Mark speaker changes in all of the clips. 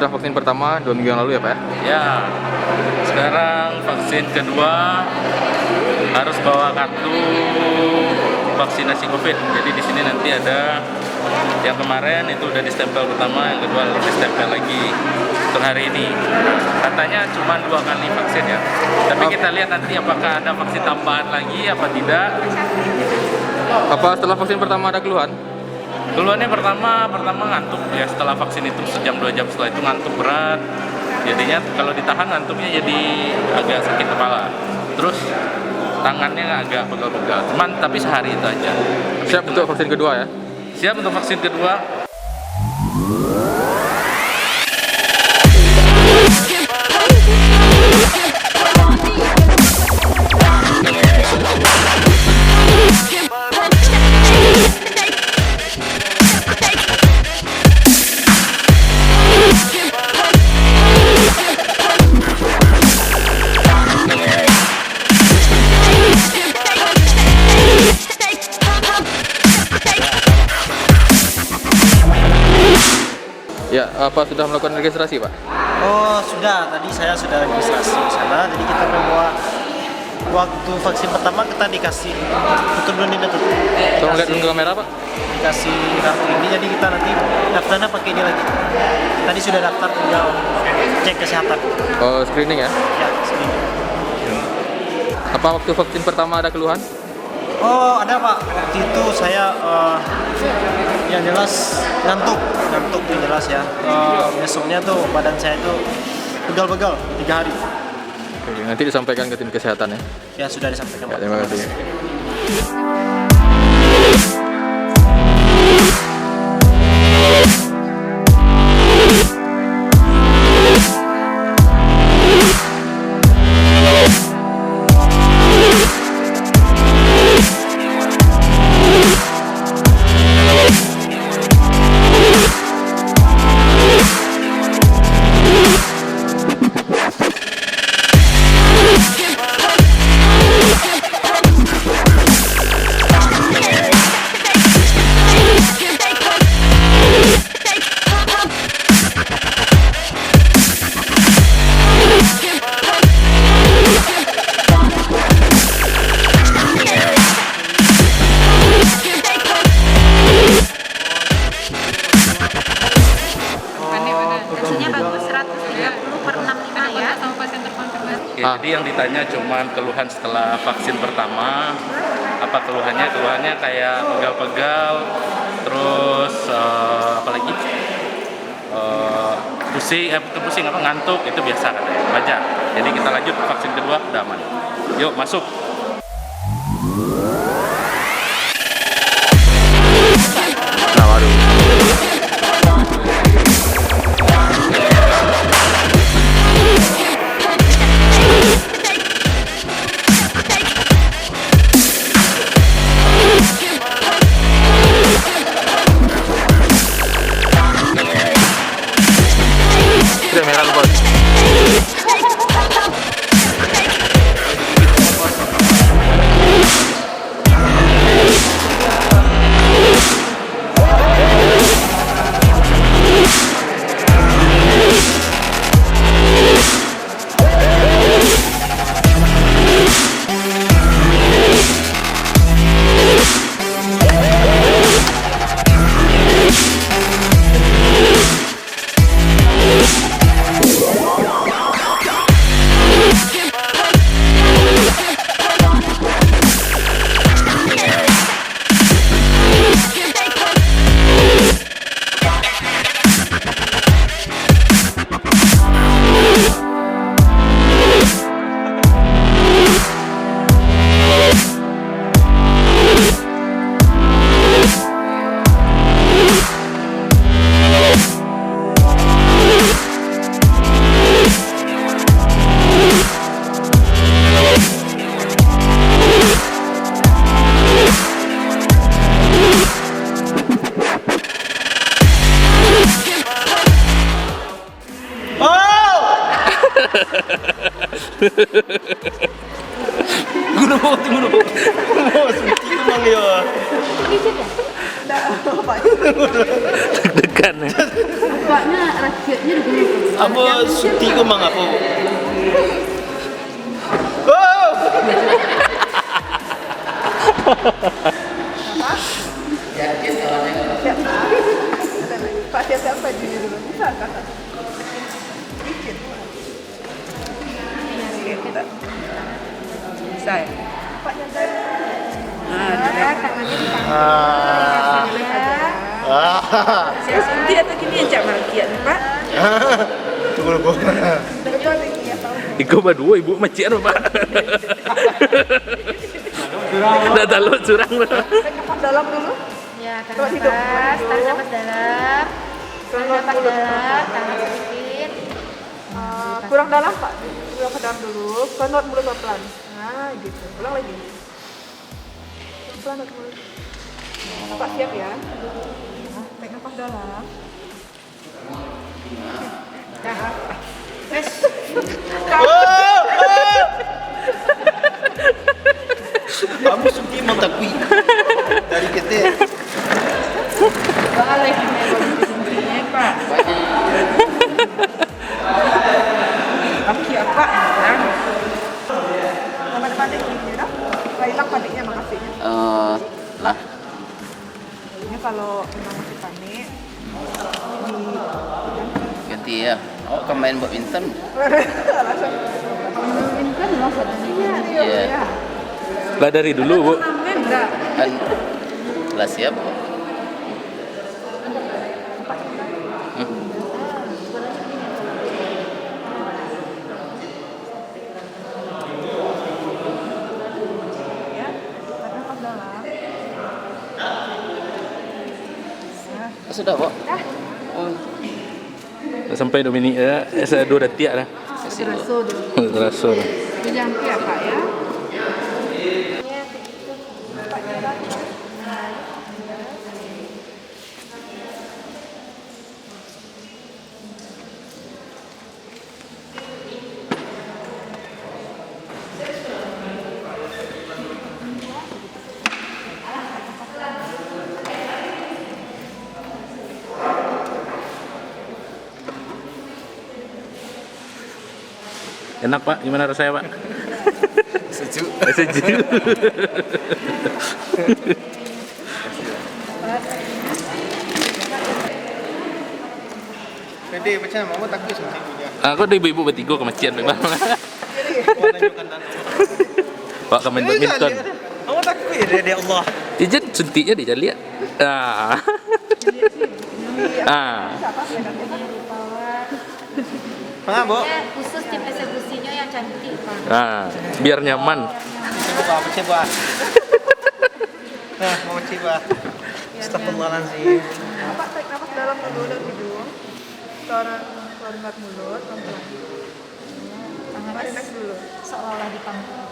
Speaker 1: sudah vaksin pertama 2 minggu yang lalu ya Pak ya?
Speaker 2: Ya, sekarang vaksin kedua harus bawa kartu vaksinasi COVID. Jadi di sini nanti ada yang kemarin itu udah distempel pertama, yang kedua distempel lagi untuk hari ini. Katanya cuma 2 kali vaksin ya. Tapi kita lihat nanti apakah ada vaksin tambahan lagi apa tidak.
Speaker 1: Apa setelah vaksin pertama ada keluhan?
Speaker 2: Keluhannya pertama ngantuk ya, setelah vaksin itu sejam 2 jam setelah itu ngantuk berat. Jadinya kalau ditahan ngantuknya jadi agak sakit kepala. Terus tangannya agak pegal-pegal. Cuman tapi sehari itu aja.
Speaker 1: Siap untuk vaksin kedua ya?
Speaker 2: Siap untuk vaksin kedua.
Speaker 1: Ya, apa sudah melakukan registrasi Pak?
Speaker 3: Oh sudah, tadi saya sudah registrasi di sana. Jadi kita membawa waktu vaksin pertama kita dikasih tutup ini tutup.
Speaker 1: Tolong lihat dulu ke kamera Pak.
Speaker 3: Dikasih kartu ini, jadi kita nanti daftarnya pakai ini lagi. Tadi sudah daftar, tinggal cek kesehatan.
Speaker 1: Oh, screening ya?
Speaker 3: Ya, sini.
Speaker 1: Apa waktu vaksin pertama ada keluhan?
Speaker 3: Oh ada Pak, waktu itu saya yang jelas ngantuk yang jelas ya. Besoknya tuh badan saya tuh pegal-pegal 3 hari.
Speaker 1: Oke, nanti disampaikan ke tim kesehatan ya?
Speaker 3: Ya sudah disampaikan
Speaker 1: Ya,
Speaker 3: Pak.
Speaker 1: terima kasih.
Speaker 4: Hasilnya bagus 130/65 ya. Sama pasien terkonfirmasi.
Speaker 2: Ya, jadi yang ditanya cuman keluhan setelah vaksin pertama. Apa keluhannya? Keluhannya kayak pegal-pegal, terus apalagi pusing apa ngantuk, itu biasa katanya, wajar. Jadi kita lanjut vaksin kedua, udah aman. Yuk masuk.
Speaker 1: Nah, waduh. Sudah merah bos.
Speaker 3: Guru mau sedikit mang ya.
Speaker 4: Dikit ya? Udah, Pak.
Speaker 2: Bukan ya.
Speaker 5: Nampaknya rakyatnya dulu.
Speaker 3: Apa suti ko mang apa? Oh!
Speaker 5: Pak siapa junior dulu? Bisa kakak? Sedikit. Bisa ya? Pak nyantai. Tangannya dipakai. Saya suntik atau gini yang cak markiat Pak?
Speaker 3: Tunggu.
Speaker 5: Betul ini ya tahu.
Speaker 2: Iku berdua ibu macet Pak. Dah taluk curang lah.
Speaker 5: Nafas dalam dulu.
Speaker 4: Ya, tarik nafas dalam. Tarik nafas dalam, tahan sedikit.
Speaker 5: Kurang dalam Pak. Kurang ke dalam dulu. Konot mulut pelan. Nah, gitu. Ulang lagi. Pelan mulut. Pak siap ya. Tarik nafas dalam.
Speaker 4: Wes,
Speaker 3: Kamu suti mang takui. Dari kita.
Speaker 5: Balik ini Pak. Kaki apa yang pandai gini dah. Hilang paniknya makasihnya.
Speaker 1: Lah.
Speaker 5: Ini kalau memang masih panik
Speaker 1: Ganti ya. Oh, main badminton.
Speaker 5: Kan loh katanya.
Speaker 1: Iya.
Speaker 2: Lah dari dulu Bu.
Speaker 5: Enggak.
Speaker 1: Kan lah siap.
Speaker 5: Ya. Karena pas dalam.
Speaker 1: Sudah, Pak. Oh,
Speaker 2: Sampai 2 minit ya. Saya 2 detik dah.
Speaker 1: kasih dulu.
Speaker 5: Raso dulu.
Speaker 2: Terasa.
Speaker 5: Dijangkit ya Pak ya.
Speaker 2: Enak Pak, gimana rasanya Pak?
Speaker 1: Sejuk.
Speaker 2: Sejuk.
Speaker 3: Pede macam mau takui suntik punya.
Speaker 2: Aku ada ibu-ibu bertiga ke masjid memang.
Speaker 3: Mau tunjukkan dan.
Speaker 2: Pak ke main badminton.
Speaker 3: Mau takui dia Allah.
Speaker 2: Ijen suntiknya dia lihat. Ah. Ah.
Speaker 3: Mana, Bu?
Speaker 4: ya, khusus tim eksekusinya yang cantik, Pak.
Speaker 2: Ah, biar nyaman.
Speaker 3: Coba. Nah, mau coba. Astagfirullahaladzim.
Speaker 5: Pak tarik nafas dalam dulu dari hidung. Keluar mulut pelan-pelan. Pak relax dulu.
Speaker 4: Seolah di panggung.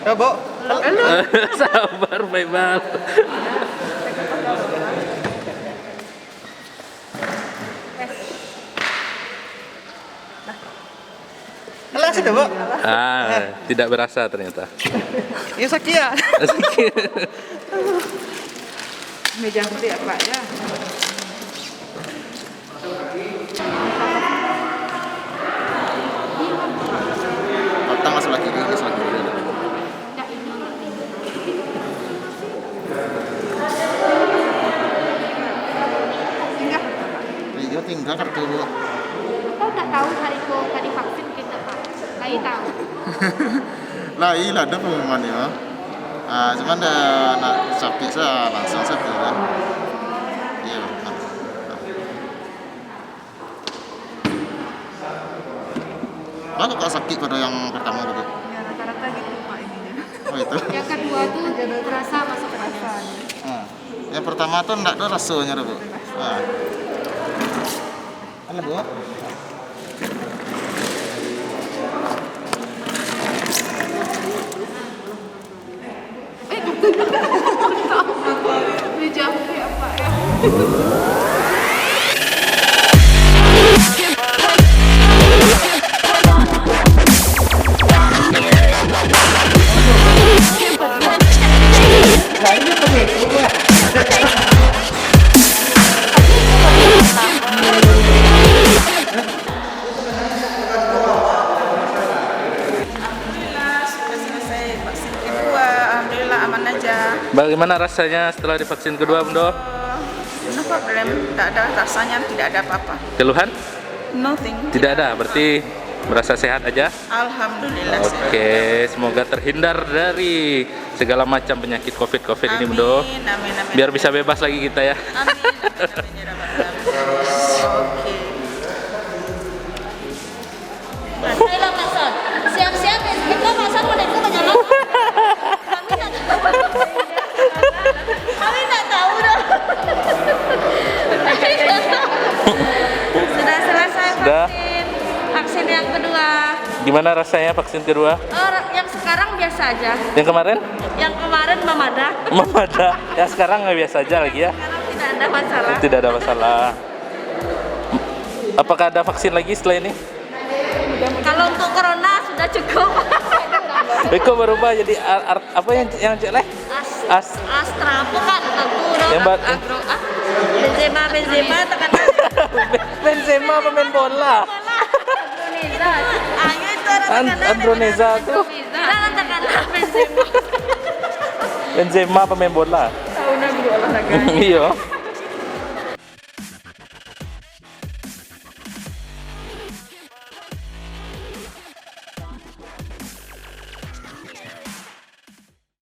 Speaker 3: Ya, Bu.
Speaker 2: Sabar, baik-baik.
Speaker 3: Alah, sudah, Bu.
Speaker 2: Ah, tidak berasa ternyata.
Speaker 3: Ya sakit ya.
Speaker 5: Meja putih ya Pak ya.
Speaker 1: Otak masuk lagi ini, masuk lagi.
Speaker 4: Enggak, ini
Speaker 5: Singgah.
Speaker 1: Iya, tinggal kartu Bu.
Speaker 4: kau tak tahu hari kau tadi vaksin kita, Pak. Kai tahu.
Speaker 1: Lah, iya ada pengumuman ya. Cuman dah nak sakit saya langsung saya bilang. Iya. Bagus kok sakit pada yang pertama gitu.
Speaker 5: Ya rata-rata gitu Pak ininya.
Speaker 1: Oh itu.
Speaker 4: Yang kedua tuh terasa masuk ke badan.
Speaker 1: Yang pertama tuh enggak ada rasanya Bu. Halo Bu.
Speaker 5: Meja putih ya Pak ya.
Speaker 3: Nah, ini
Speaker 2: Bagaimana rasanya setelah divaksin kedua, Bunda?
Speaker 5: No problem, tidak ada rasanya, tidak ada apa-apa.
Speaker 2: Keluhan?
Speaker 5: Nothing.
Speaker 2: Tidak ada, berarti merasa sehat aja?
Speaker 5: Alhamdulillah.
Speaker 2: Oke, semoga terhindar dari segala macam penyakit COVID ini, Bunda.
Speaker 5: Amin, amin, amin.
Speaker 2: Biar bisa bebas lagi kita ya.
Speaker 5: Amin, amin, ya Rabbal Alamin. Oke.
Speaker 4: Ayolah Pak Son, siap-siap kita Pak Son mau itu menyala. Kami nggak tahu dong. Sudah selesai
Speaker 2: Sudah.
Speaker 4: vaksin yang kedua.
Speaker 2: Gimana rasanya vaksin kedua?
Speaker 4: Yang sekarang biasa aja.
Speaker 2: Yang kemarin?
Speaker 4: Yang kemarin memada.
Speaker 2: Memada. Yang sekarang nggak biasa aja lagi ya?
Speaker 4: Sekarang tidak ada masalah.
Speaker 2: Tidak ada masalah. Apakah ada vaksin lagi setelah ini?
Speaker 4: Kalau untuk corona sudah cukup.
Speaker 2: Kok berubah jadi apa yang celeh?
Speaker 4: Astra bukan Agro.
Speaker 2: Yang
Speaker 4: Agro. Benzema tekan.
Speaker 2: Benzema pemain bola.
Speaker 4: Androneza. Ayo itu
Speaker 2: Androneza tuh.
Speaker 4: Jangan tekan Benzema.
Speaker 2: Benzema pemain bola.
Speaker 5: Tahu nabi olahraga.
Speaker 2: Iya.